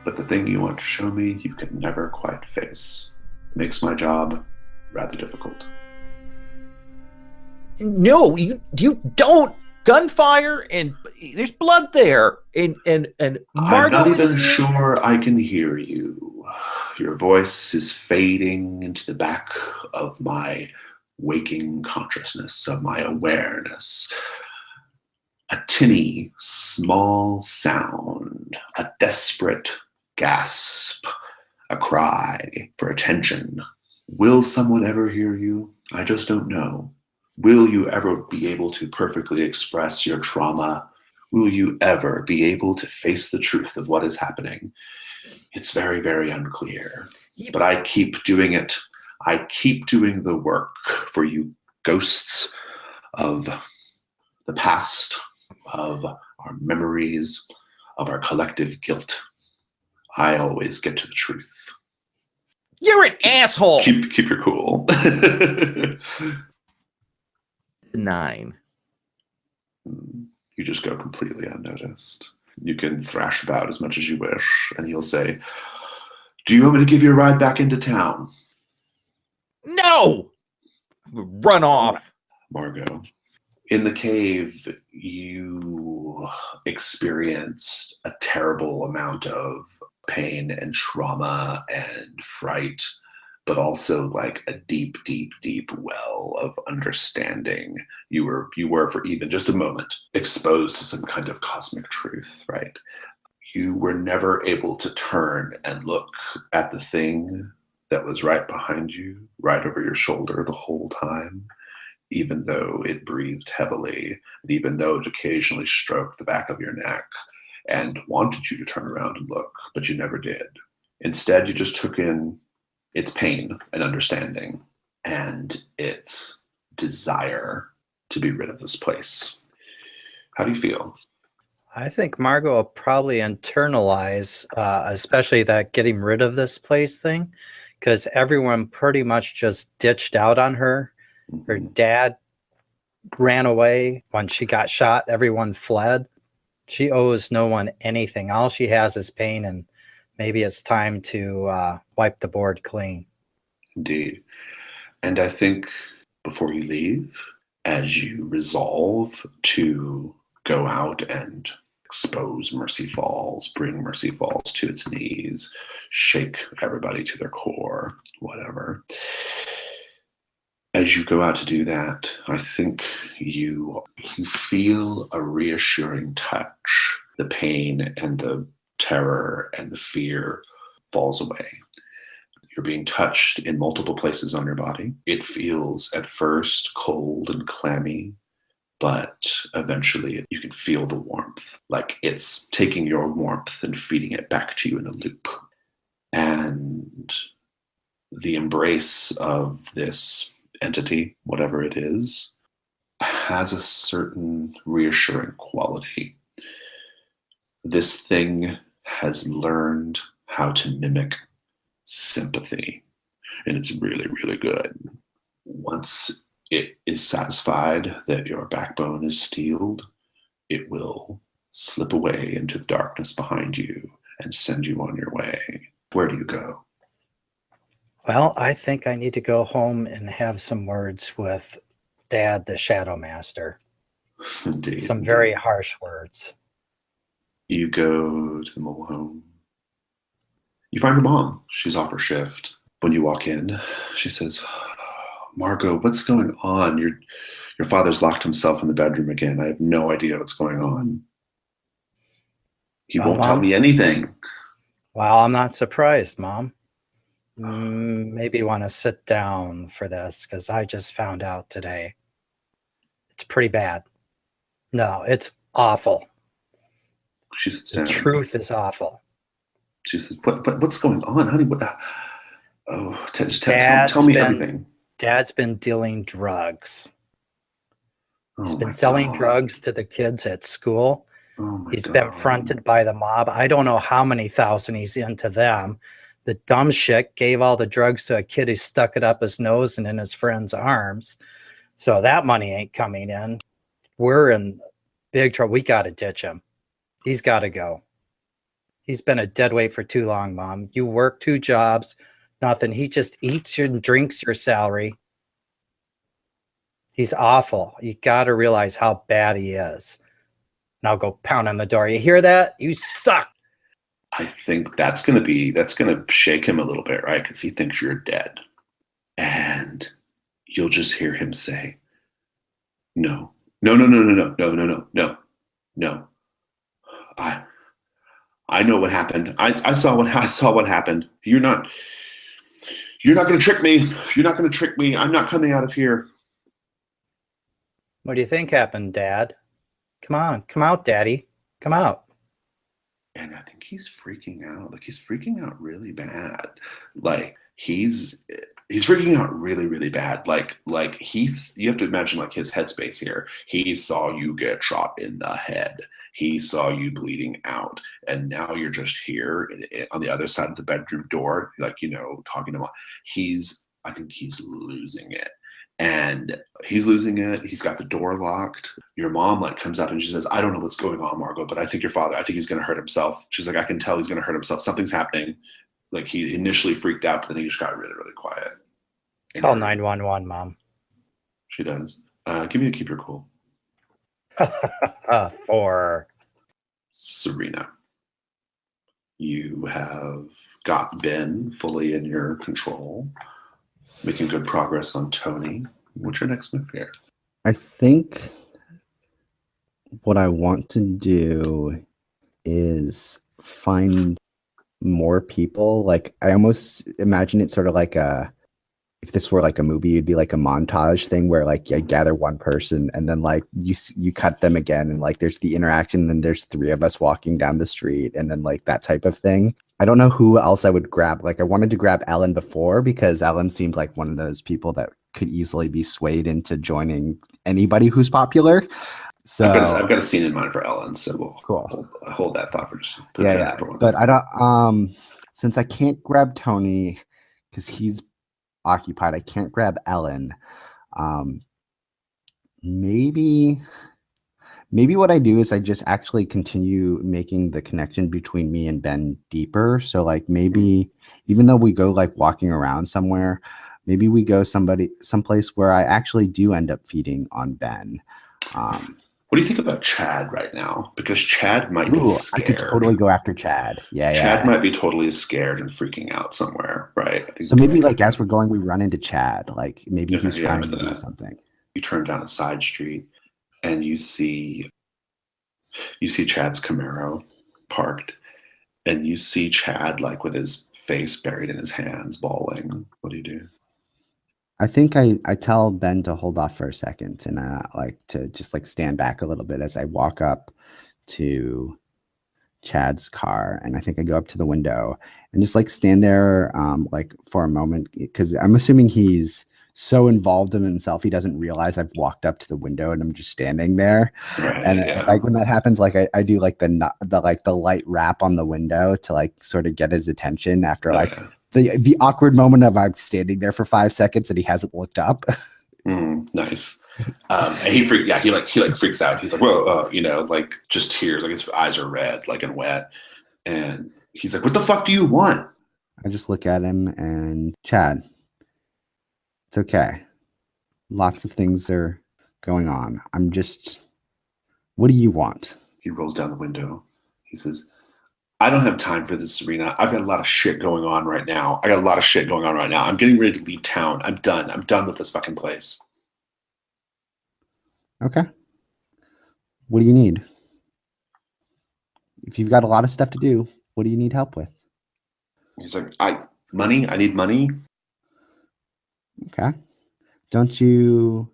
But the thing you want to show me, you can never quite face. Makes my job rather difficult. No, you don't. Gunfire and there's blood there. And I'm not Margot even is here. sure I can hear you. Your voice is fading into the back of my waking consciousness, of my awareness. A tinny, small sound, a desperate gasp, a cry for attention. Will someone ever hear you? I just don't know. Will you ever be able to perfectly express your trauma? Will you ever be able to face the truth of what is happening? It's very, very unclear. But I keep doing it. I keep doing the work for you ghosts of the past, of our memories, of our collective guilt. I always get to the truth. You're an asshole. Keep your cool. 9. You just go completely unnoticed. You can thrash about as much as you wish, and he'll say, "Do you want me to give you a ride back into town?" No! Run off. Margot. In the cave, you experienced a terrible amount of pain and trauma and fright, but also like a deep, deep, deep well of understanding. You were for even just a moment exposed to some kind of cosmic truth, right? You were never able to turn and look at the thing that was right behind you, right over your shoulder the whole time, even though it breathed heavily, and even though it occasionally stroked the back of your neck and wanted you to turn around and look, but you never did. Instead, you just took in its pain and understanding and its desire to be rid of this place. How do you feel? I think Margot will probably internalize, especially that getting rid of this place thing, because everyone pretty much just ditched out on her. Her dad ran away when she got shot. Everyone fled. She owes no one anything. All she has is pain, and maybe it's time to wipe the board clean. Indeed. And I think before you leave, as you resolve to go out and expose Mercy Falls, bring Mercy Falls to its knees, shake everybody to their core, whatever. As you go out to do that, I think you feel a reassuring touch. The pain and the terror and the fear falls away. You're being touched in multiple places on your body. It feels at first cold and clammy, but eventually you can feel the warmth, like it's taking your warmth and feeding it back to you in a loop. And the embrace of this entity, whatever it is, has a certain reassuring quality. This thing has learned how to mimic sympathy, and it's really, really good. Once it is satisfied that your backbone is steeled, it will slip away into the darkness behind you and send you on your way. Where do you go? Well, I think I need to go home and have some words with Dad, the Shadow Master. Indeed. Some very harsh words. You go to the mobile home. You find your mom. She's off her shift. When you walk in, she says, "Margot, what's going on? Your father's locked himself in the bedroom again. I have no idea what's going on. He won't tell me anything." Well, I'm not surprised, Mom. Maybe you want to sit down for this, because I just found out today. It's pretty bad. No, it's awful. She sits down. The truth is awful. She says, what's going on, honey? Just tell me everything. Dad's been dealing drugs. He's been selling drugs to the kids at school. He's been fronted by the mob. I don't know how many thousand he's into them. The dumb shit gave all the drugs to a kid who stuck it up his nose and in his friend's arms. So that money ain't coming in. We're in big trouble. We got to ditch him. He's got to go. He's been a dead weight for too long, Mom. You work 2 jobs, nothing. He just eats and drinks your salary. He's awful. You got to realize how bad he is. And I'll go pound on the door. You hear that? You suck. I think that's going to shake him a little bit, right? Because he thinks you're dead. And you'll just hear him say, no, no, no, no, no, no, no, no, no, no, no. I know what happened. I saw what happened. You're not going to trick me. You're not going to trick me. I'm not coming out of here. What do you think happened, Dad? Come on, come out, Daddy. Come out. And I think he's freaking out. Like, he's freaking out really bad. Like, he's freaking out really, really bad. Like you have to imagine like his headspace here. He saw you get shot in the head. He saw you bleeding out. And now you're just here on the other side of the bedroom door, like, you know, talking to him. I think he's losing it. And he's losing it. He's got the door locked. Your mom like comes up and she says, I don't know what's going on, Margot, but I think he's going to hurt himself. She's like, I can tell he's going to hurt himself. Something's happening. Like, he initially freaked out, but then he just got really, really quiet. Call 911, Mom. She does. Give me a keep your cool. 4. Serena. You have got Ben fully in your control. Making good progress on Tony. What's your next move here? I think what I want to do is find more people. Like, I almost imagine it sort of like if this were like a movie, it'd be like a montage thing where like you gather one person and then like you cut them again, and like there's the interaction, and then there's 3 of us walking down the street, and then like that type of thing. I don't know who else I would grab. Like, I wanted to grab Ellen before because Ellen seemed like one of those people that could easily be swayed into joining anybody who's popular. So I've got a scene in mind for Ellen, so we'll hold that thought for just for once. But I don't since I can't grab Tony because he's occupied, I can't grab Ellen. Maybe what I do is I just actually continue making the connection between me and Ben deeper. So like, maybe even though we go like walking around somewhere, maybe we go someplace where I actually do end up feeding on Ben. What do you think about Chad right now? Because Chad might be scared. I could totally go after Chad. Chad might be totally scared and freaking out somewhere, right? So maybe like as we're going, we run into Chad. Like maybe he's trying to do something. You turn down a side street and you see Chad's Camaro parked, and you see Chad like with his face buried in his hands, bawling. What do you do? I think I tell Ben to hold off for a second and like to just like stand back a little bit as I walk up to Chad's car, and I think I go up to the window and just like stand there like for a moment, because I'm assuming he's so involved in himself he doesn't realize I've walked up to the window and I'm just standing there. Right, and like when that happens, like I do like the light rap on the window to like sort of get his attention after the awkward moment of I'm standing there for 5 seconds and he hasn't looked up. Nice. And he freaks out. He's like, whoa, like just tears, like his eyes are red, like and wet. And he's like, what the fuck do you want? I just look at him and Chad, it's okay. Lots of things are going on. What do you want? He rolls down the window. He says, I don't have time for this, Serena. I've got a lot of shit going on right now. I'm getting ready to leave town. I'm done. I'm done with this fucking place. Okay. What do you need? If you've got a lot of stuff to do, what do you need help with? He's like, I need money. Okay. Don't you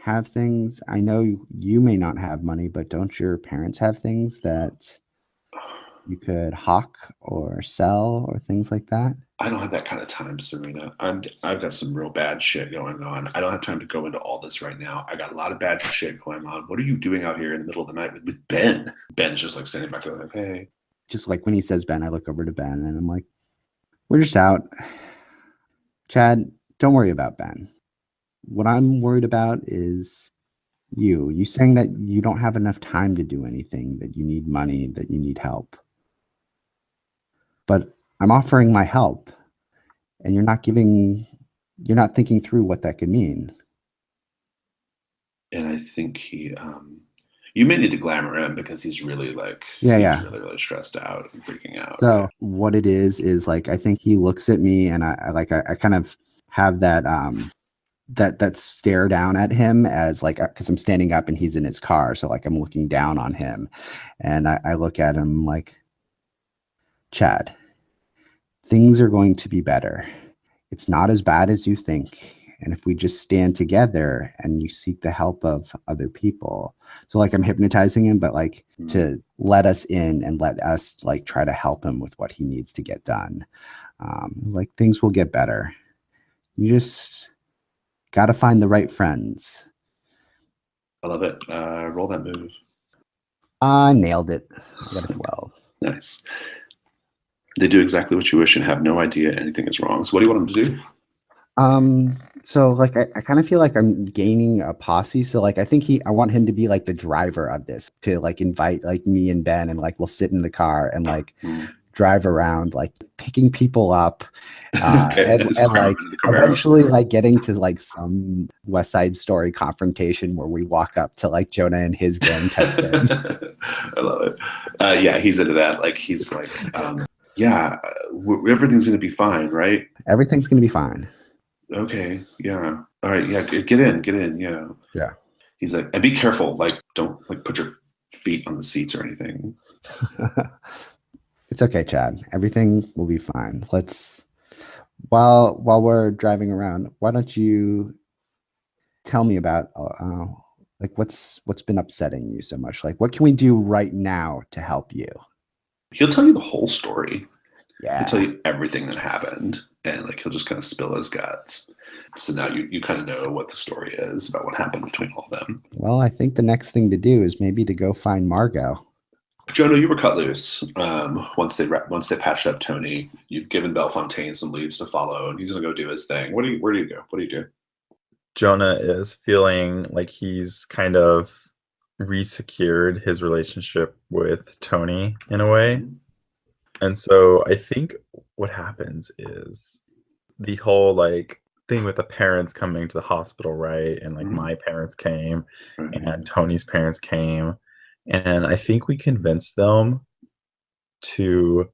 have things? I know you may not have money, but don't your parents have things that you could hawk or sell or things like that? I don't have that kind of time, Serena. I've got some real bad shit going on. I don't have time to go into all this right now. I got a lot of bad shit going on. What are you doing out here in the middle of the night with Ben? Ben's just like standing back there like, hey. Just like when he says Ben, I look over to Ben and I'm like, we're just out. Chad, don't worry about Ben. What I'm worried about is you saying that you don't have enough time to do anything, that you need money, that you need help. but I'm offering my help, and you're not thinking through what that could mean. And I think you may need to glamour him because he's really like, Yeah. really, really stressed out and freaking out. So what it is like, I think he looks at me, and I kind of have that, that stare down at him, as like, because I'm standing up and he's in his car. So like, I'm looking down on him, and I look at him like, Chad, things are going to be better. It's not as bad as you think. And if we just stand together and you seek the help of other people. So like, I'm hypnotizing him, but like to let us in and let us like try to help him with what he needs to get done. Like, things will get better. You just got to find the right friends. I love it. Roll that move. I nailed it. I got a 12. Nice. They do exactly what you wish and have no idea anything is wrong. So what do you want them to do? So like, I kind of feel like I'm gaining a posse. So like, I think I want him to be like the driver of this, to like invite like me and Ben, and like we'll sit in the car and like drive around, like picking people up, and like eventually like getting to like some West Side Story confrontation where we walk up to like Jonah and his gang type thing. I love it. Yeah, he's into that. Like, he's like, yeah, everything's going to be fine, right? Everything's going to be fine. Okay, yeah. All right, yeah, get in, yeah. Yeah. He's like, and be careful, like, don't like put your feet on the seats or anything. It's okay, Chad. Everything will be fine. While we're driving around, why don't you tell me about like what's been upsetting you so much? Like, what can we do right now to help you? He'll tell you the whole story. Yeah. He'll tell you everything that happened, and like, he'll just kind of spill his guts. So now you kind of know what the story is about what happened between all of them. Well, I think the next thing to do is maybe to go find Margot. Jonah, you were cut loose. Once they patched up Tony, you've given Bellefontaine some leads to follow, and he's gonna go do his thing. Where do you go? What do you do? Jonah is feeling like he's kind of re-secured his relationship with Tony in a way. And so I think what happens is the whole like thing with the parents coming to the hospital, right? And like my parents came and Tony's parents came. And I think we convinced them to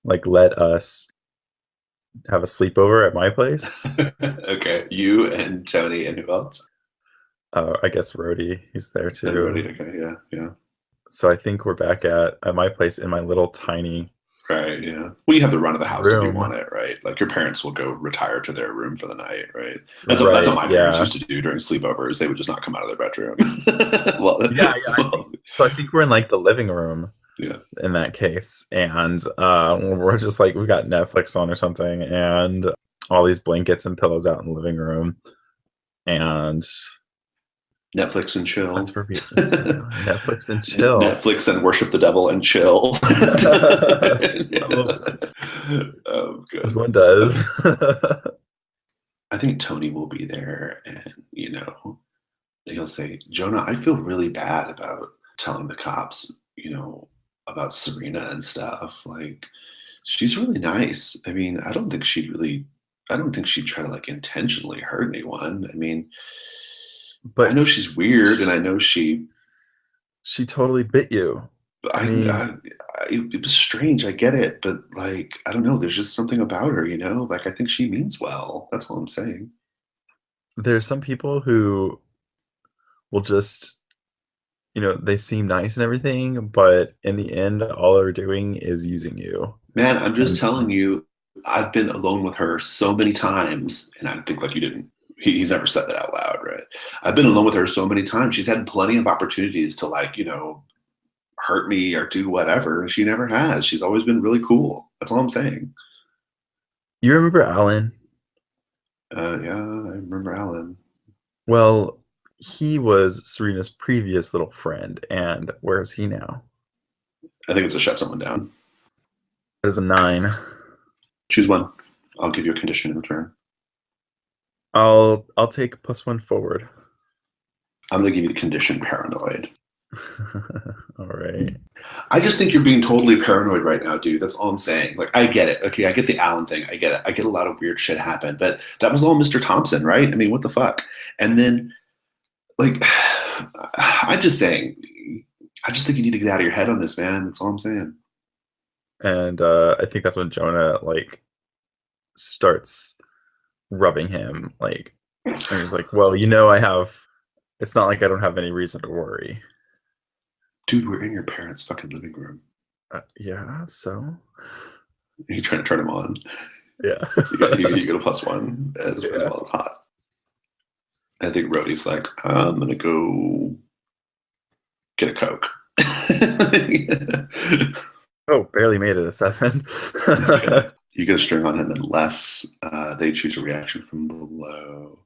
like let us have a sleepover at my place. Okay. You and Tony and who else? I guess Rhodey, he's there too. Rhodey, okay, yeah. So I think we're back at my place in my little tiny right, yeah. Well, you have the run of the house room. If you want it, right? Like, your parents will go retire to their room for the night, right? That's what my parents used to do during sleepovers. They would just not come out of their bedroom. So I think we're in like the living room. Yeah. In that case, and we're just like, we got Netflix on or something, and all these blankets and pillows out in the living room, and Netflix and chill. That's where Netflix and chill. Netflix and worship the devil and chill. Oh, good. This one does. I think Tony will be there, and he'll say, Jonah, I feel really bad about telling the cops, about Serena and stuff. Like, she's really nice. I mean, I don't think she'd try to like intentionally hurt anyone. I mean, but I know she's weird, and I know she totally bit you. It was strange. I get it, but like, I don't know. There's just something about her, Like, I think she means well. That's all I'm saying. There's some people who will just, they seem nice and everything, but in the end, all they're doing is using you. Man, I'm just telling you, I've been alone with her so many times, and I think like you didn't. He's never said that out loud, right? I've been alone with her so many times. She's had plenty of opportunities to like, hurt me or do whatever, and she never has. She's always been really cool. That's all I'm saying. You remember Alan? Yeah, I remember Alan. Well, he was Serena's previous little friend, and where is he now? I think it's to shut someone down. That is a 9. Choose one. I'll give you a condition in return. I'll take +1 forward. I'm gonna give you the condition paranoid. All right. I just think you're being totally paranoid right now, dude. That's all I'm saying. Like, I get it. Okay, I get the Alan thing. I get it. I get a lot of weird shit happen, but that was all Mr. Thompson, right? I mean, what the fuck? And then, like, I'm just saying, I just think you need to get out of your head on this, man. That's all I'm saying. And I think that's when Jonah like starts rubbing him, like, and he's like, "Well, you know, I have. It's not like I don't have any reason to worry." Dude, we're in your parents' fucking living room. Yeah. So. You're trying to turn him on. Yeah. you get a +1 as well as hot. I think Rhodey's like, I'm gonna go get a Coke. Oh, barely made it a 7. Okay. You get a string on him unless they choose a reaction from below.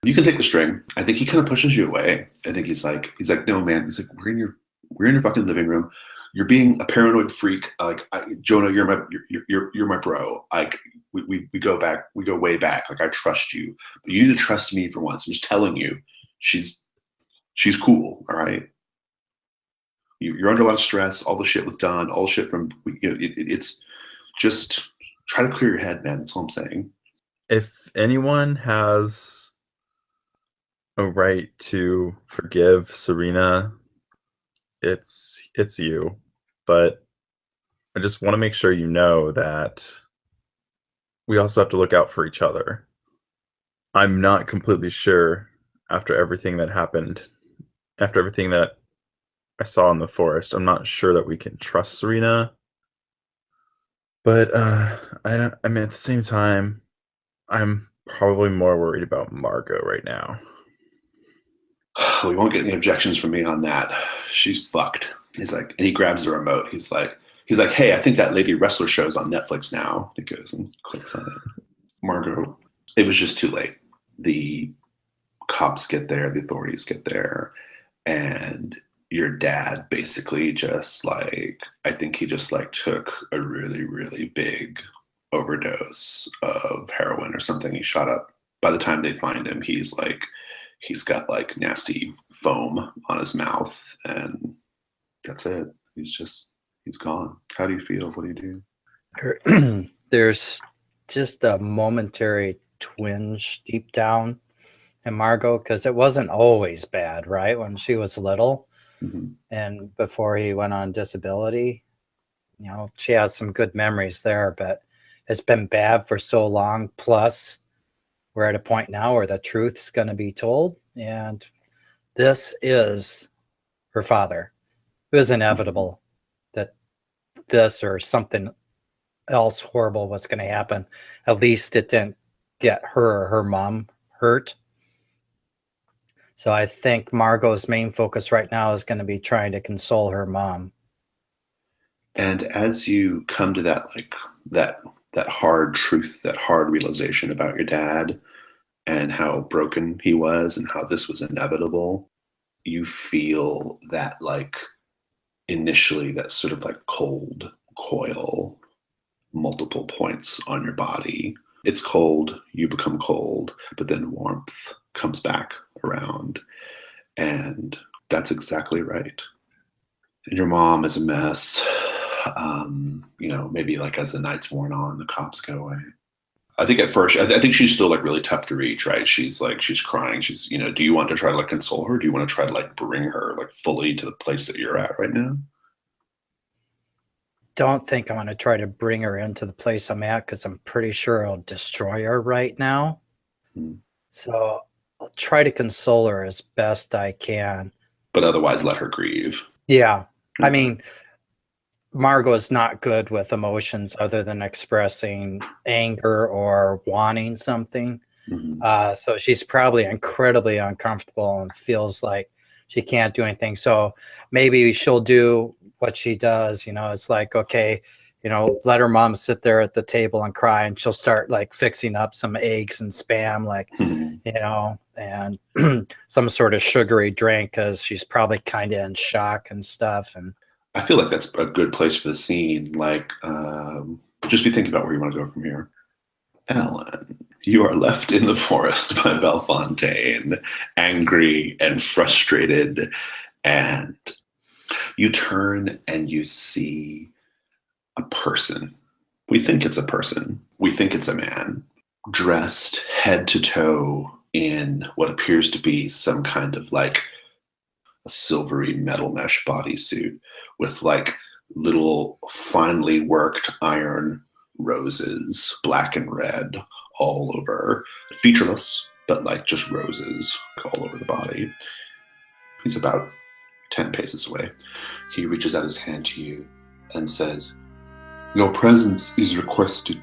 You can take the string. I think he kind of pushes you away. I think he's like, no, man. He's like, we're in your fucking living room. You're being a paranoid freak. Like, Jonah, you're my bro. Like, we go back. We go way back. Like, I trust you, but you need to trust me for once. I'm just telling you, she's cool. All right. You're under a lot of stress. All the shit was done. All the shit from it's just try to clear your head, man. That's all I'm saying. If anyone has a right to forgive Serena, it's you. But I just want to make sure you know that we also have to look out for each other. I'm not completely sure after everything that happened, after everything that I saw in the forest, I'm not sure that we can trust Serena. But I mean, at the same time, I'm probably more worried about Margot right now. We won't get any objections from me on that. She's fucked. He's like, and he grabs the remote. He's like, hey, I think that Lady Wrestler show's on Netflix now. He goes and clicks on it. Margot, it was just too late. The cops get there, the authorities get there, and your dad basically just like, I think he just like took a really, really big overdose of heroin or something. He shot up. By the time they find him, he's got like nasty foam on his mouth, and that's it. He's gone. How do you feel? What do you do? There's just a momentary twinge deep down in Margot, because it wasn't always bad, right? When she was little, and before he went on disability, you know, she has some good memories there, but it's been bad for so long. Plus, we're at a point now where the truth's going to be told, and this is her father. It was inevitable that this or something else horrible was going to happen. At least it didn't get her or her mom hurt. So I think Margot's main focus right now is going to be trying to console her mom. And as you come to that, like that hard truth, that hard realization about your dad and how broken he was and how this was inevitable, you feel that like initially that sort of like cold coil, multiple points on your body. It's cold, you become cold, but then warmth comes back around. And that's exactly right. And your mom is a mess. You know, maybe like as the night's worn on, the cops go away. I think at first, I think she's still like really tough to reach, right? She's crying. She's, you know, do you want to try to like console her? Do you want to try to like bring her like fully to the place that you're at right now? Don't think I'm going to try to bring her into the place I'm at, because I'm pretty sure it'll destroy her right now. So I'll try to console her as best I can. But otherwise let her grieve. Yeah. I mean, Margot is not good with emotions other than expressing anger or wanting something. So she's probably incredibly uncomfortable and feels like she can't do anything. So maybe she'll do what she does. You know, it's like, okay, you know, let her mom sit there at the table and cry, and she'll start like fixing up some eggs and Spam, like, you know, and some sort of sugary drink, because she's probably kind of in shock and stuff. And I feel like that's a good place for the scene. Like, just be thinking about where you want to go from here. Ellen, you are left in the forest by Bellefontaine, angry and frustrated And you turn and you see a person. We think it's a person. We think it's a man, dressed head to toe in what appears to be some kind of like a silvery metal mesh bodysuit with like little finely worked iron roses, black and red, all over. Featureless, but like just roses all over the body. He's about 10 paces away. He reaches out his hand to you and says, "Your presence is requested